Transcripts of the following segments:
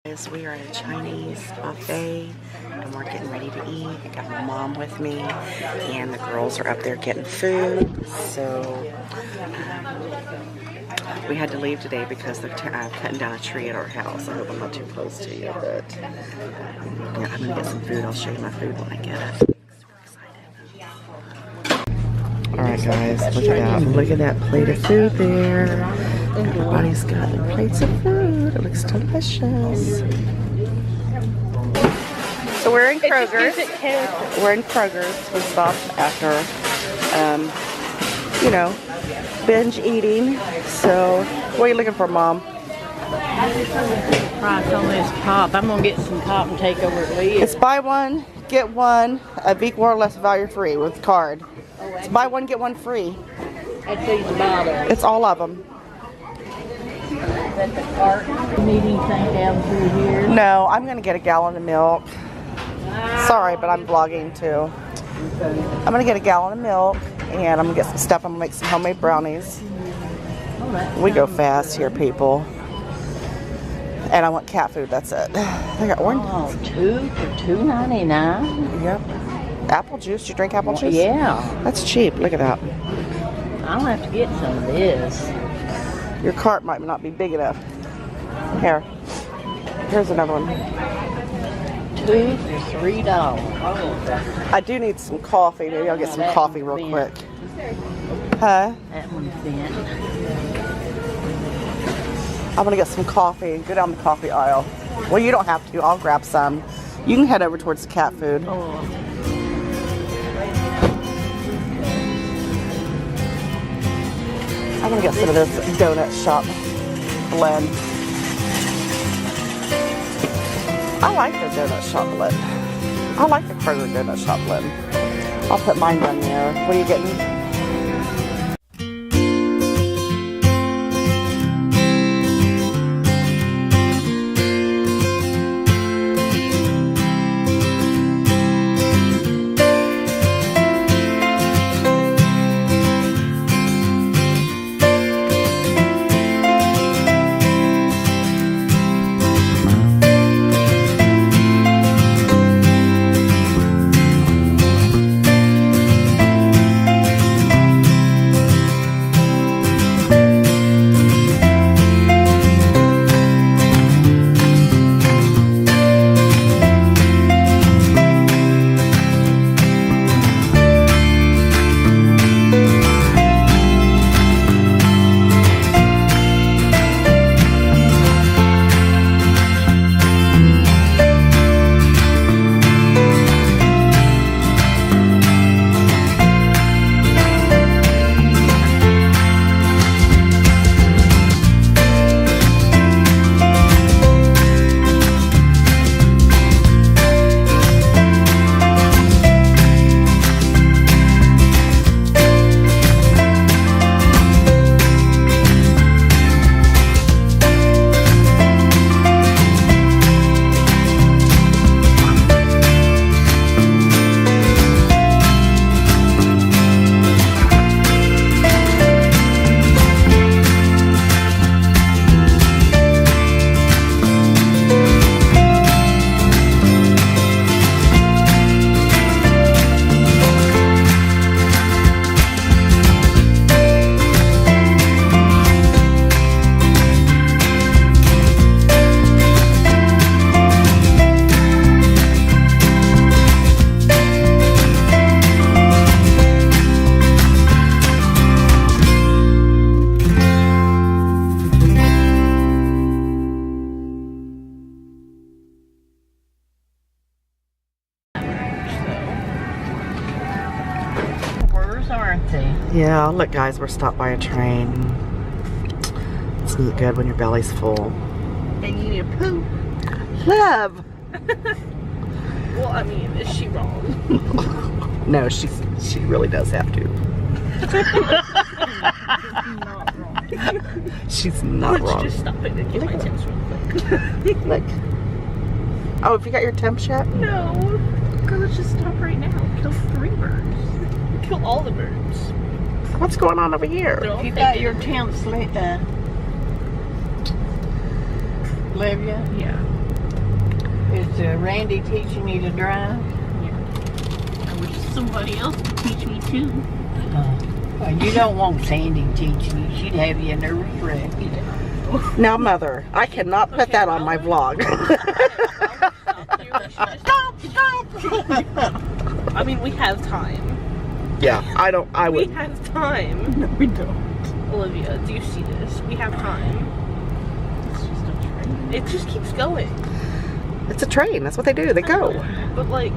We are at a Chinese buffet and we're getting ready to eat. I got my mom with me and the girls are up there getting food. So we had to leave today because they're cutting down a tree at our house. I hope I'm not too close to you, but yeah, I'm gonna get some food. I'll show you my food when I get it. Alright guys, look at that. Look at that plate of food there. Everybody's got their plates of food. It looks delicious. So we're in Kroger's. We're in Kroger's. We stopped after, you know, binge eating. So, what are you looking for, Mom? Price on this pop. I'm gonna get some pop and take over at Lee's. It's buy one, get one, a week or less value free with card. It's buy one, get one free. That's these bottles. It's all of them. Is that the cart? Need anything down through here? No, I'm gonna get a gallon of milk. Sorry, but I'm vlogging too. I'm gonna get a gallon of milk and I'm gonna get some stuff. I'm gonna make some homemade brownies. We go fast here, people. And I want cat food, that's it. I got orange. Oh, 2 for $2.99. Yep. Apple juice, you drink apple juice? Yeah. That's cheap, look at that. I'll have to get some of this. Your cart might not be big enough. Here. Here's another one. 2 for $3. I do need some coffee. Maybe I'll get some coffee real quick. Huh? That one's thin. I'm gonna get some coffee and go down the coffee aisle. Well, you don't have to. I'll grab some. You can head over towards the cat food. Oh. I'm gonna get some of this donut shop blend. I like the donut shop blend. I like the Kroger donut shop blend. I'll put mine down there. What are you getting? Aren't they? Yeah, look guys, we're stopped by a train. It's not good when your belly's full. And you need a poop. Love! Well, I mean, is she wrong? No, she really does have to. Not wrong. She's not wrong. Just stop it and get my temps real quick. Look. Oh, have you got your temps yet? No. Girl, let's just stop right now. Kill 3 birds. Kill all the birds. What's going on over here? You got your temps, Olivia? Yeah. So Randy teaching you to drive? I wish somebody else could teach me too. Well, you don't want Sandy teaching you. She'd have you nervous wreck. Now, Mother, I cannot put that on my vlog. Stop! I mean, we have time. Yeah, I We would. have time. No, we don't. Olivia, do you see this? We have time. It's just a train. It just keeps going. It's a train. That's what they do. They go. But like,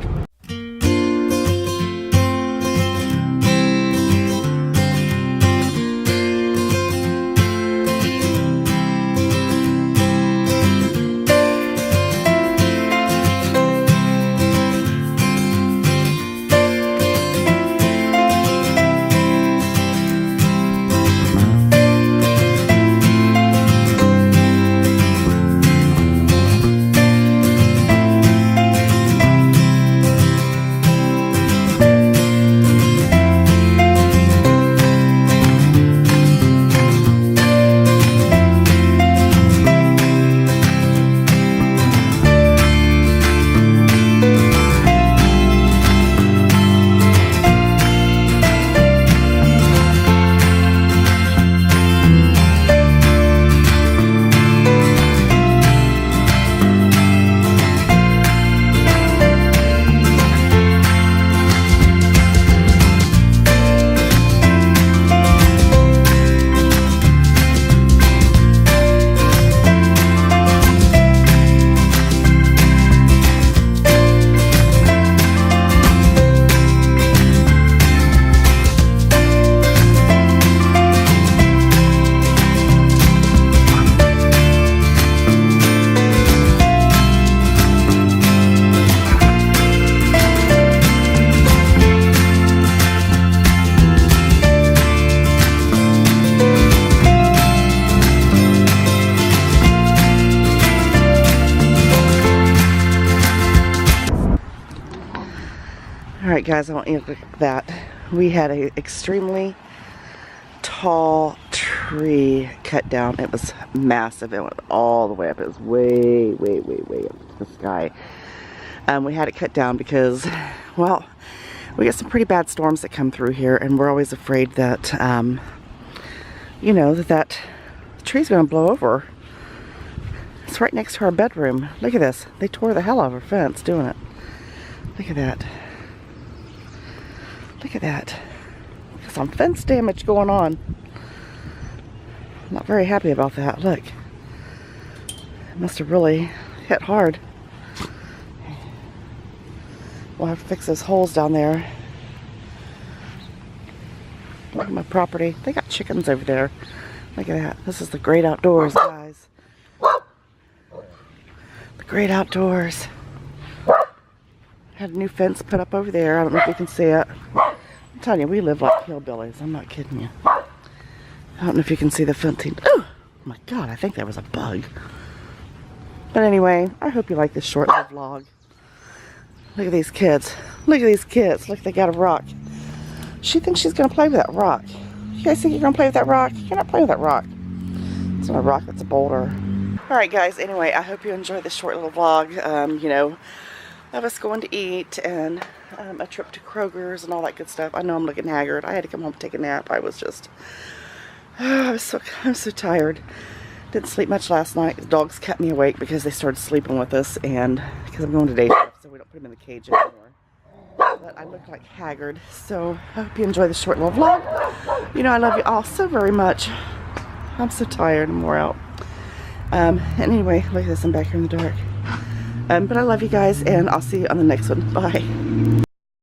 Alright guys, I want you to look at that. We had an extremely tall tree cut down. It was massive. It went all the way up. It was way, way, way, way up to the sky. We had it cut down because, well, we get some pretty bad storms that come through here, and we're always afraid that, you know, that tree's going to blow over. It's right next to our bedroom. Look at this. They tore the hell out of our fence doing it. Look at that. Look at that. There's some fence damage going on. I'm not very happy about that. Look. It must have really hit hard. We'll have to fix those holes down there. Look at my property. They got chickens over there. Look at that. This is the great outdoors, guys. The great outdoors. Had a new fence put up over there. I don't know if you can see it. I'm telling you, we live like hillbillies. I'm not kidding you. I don't know if you can see the fencing. Oh my God, I think that was a bug. But anyway, I hope you like this short little vlog. Look at these kids. Look at these kids. Look, they got a rock. She thinks she's going to play with that rock. You guys think you're going to play with that rock? You're not playing with that rock. It's not a rock, it's a boulder. Alright guys, anyway, I hope you enjoyed this short little vlog. You know, of us going to eat and a trip to Kroger's and all that good stuff. I know I'm looking haggard. I had to come home and take a nap. I was just, I'm so tired. Didn't sleep much last night. The dogs kept me awake because they started sleeping with us, and because I'm going to day shift, so we don't put them in the cage anymore. But I look like haggard, so I hope you enjoy this short little vlog. You know, I love you all so very much. I'm so tired and wore out. And anyway, look at this. I'm back here in the dark. But I love you guys, and I'll see you on the next one. Bye.